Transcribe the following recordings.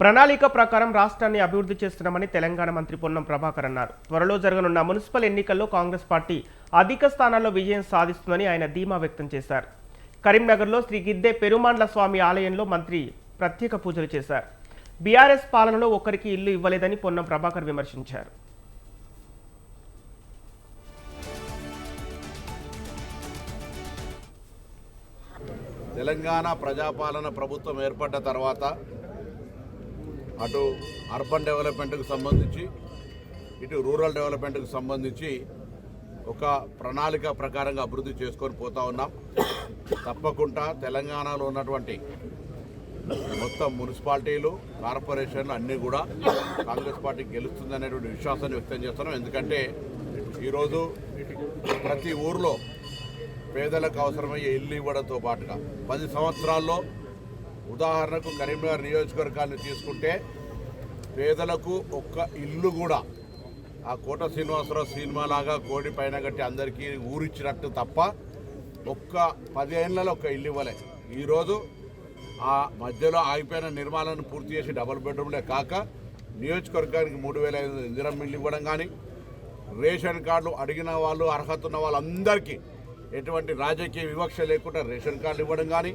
ప్రణాళిక ప్రకారం రాష్ట్రాన్ని అభివృద్ధి చేస్తున్నామని తెలంగాణ మంత్రి పొన్నం ప్రభాకర్ అన్నారు. త్వరలో జరగనున్న మున్సిపల్ ఎన్నికల్లో కాంగ్రెస్ పార్టీ అధిక స్థానాల్లో విజయం సాధిస్తుందని ఆయన ధీమా వ్యక్తం చేశారు. కరీంనగర్లో శ్రీ గిద్దె పెరుమాండ్ల స్వామి ఆలయంలో మంత్రి ప్రత్యేక పూజలు చేశారు. బీఆర్ఎస్ పాలనలో ఒక్కరికి ఇల్లు ఇవ్వలేదని పొన్నం ప్రభాకర్ విమర్శించారు. తెలంగాణ ప్రజాపాలన ప్రభుత్వం ఏర్పడ్డ తర్వాత అటు అర్బన్ డెవలప్మెంట్కు సంబంధించి ఇటు రూరల్ డెవలప్మెంట్కు సంబంధించి ఒక ప్రణాళిక ప్రకారంగా అభివృద్ధి చేసుకొని పోతా ఉన్నాం. తప్పకుండా తెలంగాణలో ఉన్నటువంటి మొత్తం మున్సిపాలిటీలు కార్పొరేషన్లు అన్నీ కూడా కాంగ్రెస్ పార్టీ గెలుస్తుందనేటువంటి విశ్వాసాన్ని వ్యక్తం చేస్తున్నాం. ఎందుకంటే ఈరోజు ప్రతి ఊరిలో పేదలకు అవసరమయ్యే ఇల్లు ఇవ్వడంతో పాటుగా 10 సంవత్సరాల్లో ఉదాహరణకు కరీంనగర్ నియోజకవర్గాన్ని తీసుకుంటే పేదలకు ఒక్క ఇల్లు కూడా ఆ కోట శ్రీనివాసరావు సినిమా లాగా కోడి పైన కట్టి అందరికీ ఊరిచ్చినట్టు తప్ప ఒక్క 10 ఏళ్లలో ఒక ఇల్లు ఇవ్వలే. ఈరోజు ఆ మధ్యలో ఆగిపోయిన నిర్మాణాలను పూర్తి చేసి డబుల్ బెడ్రూమ్లే కాక నియోజకవర్గానికి 3,500 ఇందిరమ్మ ఇల్లు ఇవ్వడం కానీ, రేషన్ కార్డులు అడిగిన వాళ్ళు అర్హత ఉన్న వాళ్ళందరికీ ఎటువంటి రాజకీయ వివక్ష లేకుండా రేషన్ కార్డులు ఇవ్వడం కానీ,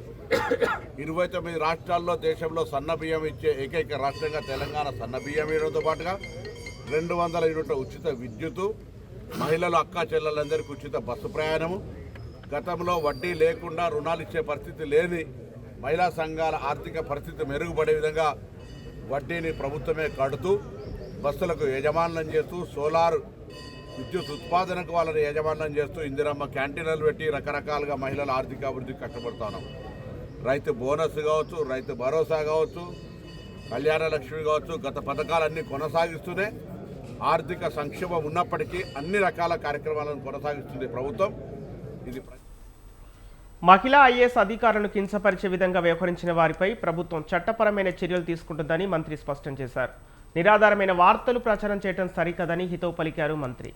29 రాష్ట్రాల్లో దేశంలో సన్న బియ్యం ఇచ్చే ఏకైక రాష్ట్రంగా తెలంగాణ సన్న బియ్యం ఇవ్వడంతో పాటుగా 200 యూనిట్ల ఉచిత విద్యుత్తు, మహిళలు అక్కా చెల్లెలందరికీ ఉచిత బస్సు ప్రయాణము, గతంలో వడ్డీ లేకుండా రుణాలు ఇచ్చే పరిస్థితి లేని మహిళా సంఘాల ఆర్థిక పరిస్థితి మెరుగుపడే విధంగా వడ్డీని ప్రభుత్వమే కడుతూ బస్సులకు యజమానులను చేస్తూ, సోలార్ విద్యుత్ ఉత్పాదనకు వాళ్ళని యజమానం చేస్తూ ఇందిరమ్మ క్యాంటీన్లు పెట్టి రకరకాలుగా మహిళల ఆర్థిక అభివృద్ధికి కష్టపడుతున్నాం. రైతు బోనస్ కావచ్చు, రైతు భరోసా కావచ్చు, కళ్యాణ లక్ష్మి కావచ్చు, గత పథకాలన్నీ కొనసాగిస్తూనే ఆర్థిక సంక్షేమం ఉన్నప్పటికీ అన్ని రకాల కార్యక్రమాలను కొనసాగిస్తుంది ప్రభుత్వం. ఇది మహిళా ఐఏఎస్ అధికారులను కించపరిచే విధంగా వ్యవహరించిన వారిపై ప్రభుత్వం చట్టపరమైన చర్యలు తీసుకుంటుందని మంత్రి స్పష్టం చేశారు. నిరాధారమైన వార్తలు ప్రచారం చేయడం సరికాదని హితవు పలికారు మంత్రి.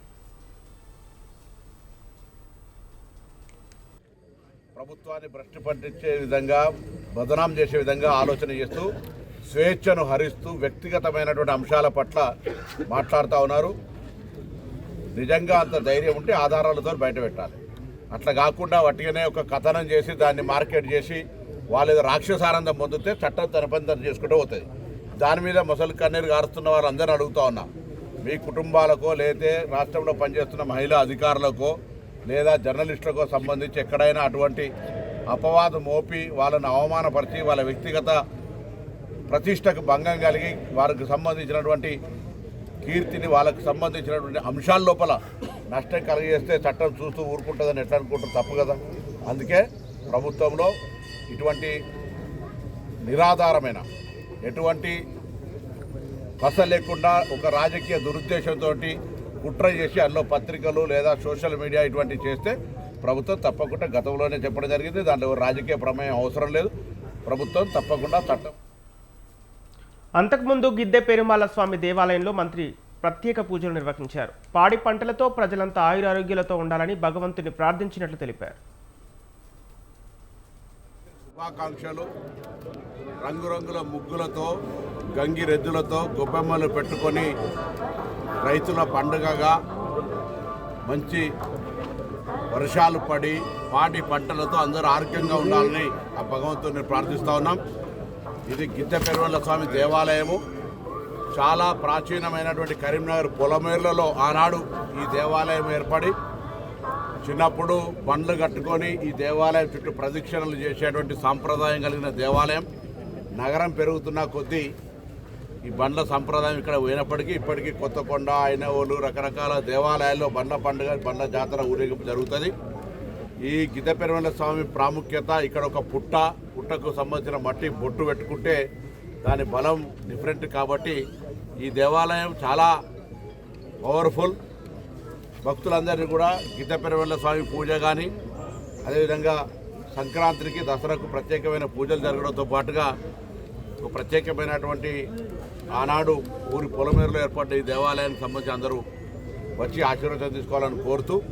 ప్రభుత్వాన్ని భ్రష్టు పట్టించే విధంగా, బదనాం చేసే విధంగా ఆలోచన చేస్తూ స్వేచ్ఛను హరిస్తూ వ్యక్తిగతమైనటువంటి అంశాల పట్ల మాట్లాడుతూ ఉన్నారు. నిజంగా అంత ధైర్యం ఉంటే ఆధారాలతో బయట పెట్టాలి. అట్లా కాకుండా వట్టిగానే ఒక కథనం చేసి దాన్ని మార్కెట్ చేసి వాళ్ళు రాక్షసానందం పొందితే చట్టం తన పని తను చేసుకుంటూ పోతుంది. దాని మీద మొసలు కన్నీరు గారుస్తున్న వారందరూ అడుగుతూ ఉన్నా, మీ కుటుంబాలకో లేదా రాష్ట్రంలో పనిచేస్తున్న మహిళా అధికారులకో లేదా జర్నలిస్టులకో సంబంధించి ఎక్కడైనా అటువంటి అపవాదం మోపి వాళ్ళని అవమానపరిచి వాళ్ళ వ్యక్తిగత ప్రతిష్టకు భంగం కలిగి వారికి సంబంధించినటువంటి కీర్తిని, వాళ్ళకు సంబంధించినటువంటి అంశాల లోపల నష్టం కలిగేస్తే చట్టం చూస్తూ ఊరుకుంటుందని ఎట్లా అనుకుంటారు? తప్పు కదా. అందుకే ప్రభుత్వంలో ఇటువంటి నిరాధారమైన ఎటువంటి పస లేకుండా ఒక రాజకీయ దురుద్దేశంతో కుట్ర చేసి అందులో పత్రికలు లేదా సోషల్ మీడియా ఇటువంటివి చేస్తే ప్రభుత్వం తప్పకుండా గతంలోనే చెప్పడం జరిగింది. దాంట్లో రాజకీయ ప్రమేయం అవసరం లేదు. ప్రభుత్వం తప్పకుండా చట్టం. అంతకుముందు గిద్దె పెరుమాళ్ల స్వామి దేవాలయంలో మంత్రి ప్రత్యేక పూజలు నిర్వహించారు. పాడి పంటలతో ప్రజలంతా ఆయురారోగ్యాలతో ఉండాలని భగవంతుని ప్రార్థించినట్లు తెలిపారు. శుభాకాంక్షలు, రంగురంగుల ముగ్గులతో, గంగిరెద్దులతో గొబ్బెమ్మలు పెట్టుకొని రైతుల పండుగగా మంచి వర్షాలు పడి పాడి పంటలతో అందరూ ఆరోగ్యంగా ఉండాలని ఆ భగవంతుని ప్రార్థిస్తూ ఉన్నాం. ఇది గిద్దె పెరుమాళ్ల స్వామి దేవాలయము. చాలా ప్రాచీనమైనటువంటి కరీంనగర్ పొలమేర్లలో ఆనాడు ఈ దేవాలయం ఏర్పడి చిన్నప్పుడు బండ్లు కట్టుకొని ఈ దేవాలయం చుట్టూ ప్రదక్షిణలు చేసేటువంటి సాంప్రదాయం కలిగిన దేవాలయం. నగరం పెరుగుతున్న కొద్దీ ఈ బండ్ల సంప్రదాయం ఇక్కడ పోయినప్పటికీ ఇప్పటికీ కొత్తకొండ, ఐనవోలు రకరకాల దేవాలయాల్లో బండ్ల పండుగ, బండ్ల జాతర ఊరేగింపు జరుగుతుంది. ఈ గిద్దె పెరుమాళ్ల స్వామి ప్రాముఖ్యత, ఇక్కడ ఒక పుట్టకు సంబంధించిన మట్టి బొట్టు పెట్టుకుంటే దాని బలం డిఫరెంట్ కాబట్టి ఈ దేవాలయం చాలా పవర్ఫుల్. భక్తులందరినీ కూడా గిద్దె పెరుమాళ్ల స్వామి పూజ కానీ, అదేవిధంగా సంక్రాంతికి, దసరాకు ప్రత్యేకమైన పూజలు జరగడంతో పాటుగా ఒక ప్రత్యేకమైనటువంటి ఆనాడు ఊరి పొలమేరులో ఏర్పడ్డ ఈ దేవాలయానికి సంబంధించి అందరూ వచ్చి ఆశీర్వాదం తీసుకోవాలని కోరుతూ